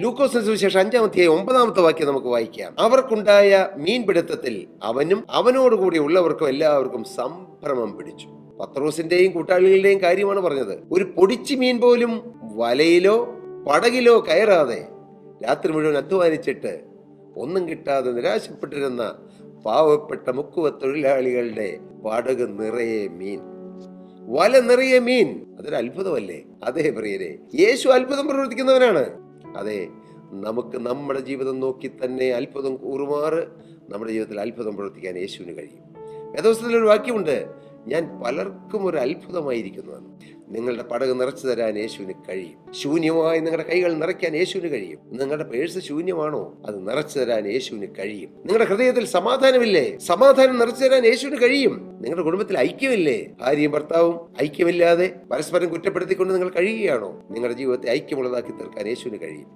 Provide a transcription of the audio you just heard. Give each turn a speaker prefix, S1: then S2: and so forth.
S1: ലൂക്കോസിന് സുവിശേഷം 5-9 നമുക്ക് വായിക്കാം. അവർക്കുണ്ടായ മീൻപിടുത്തത്തിൽ അവനും അവനോടുകൂടി ഉള്ളവർക്കും എല്ലാവർക്കും സംഭ്രമം പിടിച്ചു. പത്രോസിന്റെയും കൂട്ടാളികളുടെയും കാര്യമാണ് പറഞ്ഞത്. ഒരു പൊടിച്ചു മീൻ പോലും വലയിലോ പടകിലോ കയറാതെ രാത്രി മുഴുവൻ അധ്വാനിച്ചിട്ട് ഒന്നും കിട്ടാതെ നിരാശപ്പെട്ടിരുന്ന പാവപ്പെട്ട മുക്കുവ തൊഴിലാളികളുടെ പടക് നിറയെ മീൻ, വല നിറയെ മീൻ. അതൊരു അത്ഭുതമല്ലേ? അതേ പ്രിയരെ, യേശു അത്ഭുതം പ്രവർത്തിക്കുന്നവനാണ്. അതെ, നമുക്ക് നമ്മുടെ ജീവിതം നോക്കി തന്നെ അത്ഭുതം കൂറുമാറ് നമ്മുടെ ജീവിതത്തിൽ അത്ഭുതം പ്രവർത്തിക്കാൻ യേശുവിന് കഴിയും. വേദപുസ്തകത്തിൽ ഒരു വാക്യമുണ്ട്, ഞാൻ പലർക്കും ഒരു അത്ഭുതമായിരിക്കുന്നതാണ്. നിങ്ങളുടെ പടക് നിറച്ചു തരാൻ യേശുവിന് കഴിയും. ശൂന്യമായി നിങ്ങളുടെ കൈകൾ നിറയ്ക്കാൻ യേശുവിന് കഴിയും. നിങ്ങളുടെ പേഴ്സ് ശൂന്യമാണോ? അത് നിറച്ചു തരാൻ യേശുവിന് കഴിയും. നിങ്ങളുടെ ഹൃദയത്തിൽ സമാധാനമില്ലേ? സമാധാനം നിറച്ചു തരാൻ യേശുവിന് കഴിയും. നിങ്ങളുടെ കുടുംബത്തിൽ ഐക്യമില്ലേ? ഭാര്യയും ഭർത്താവും ഐക്യമില്ലാതെ പരസ്പരം കുറ്റപ്പെടുത്തിക്കൊണ്ട് നിങ്ങൾ കഴിയുകയാണോ? നിങ്ങളുടെ ജീവിതത്തെ ഐക്യമുള്ളതാക്കി തീർക്കാൻ യേശുവിന് കഴിയും.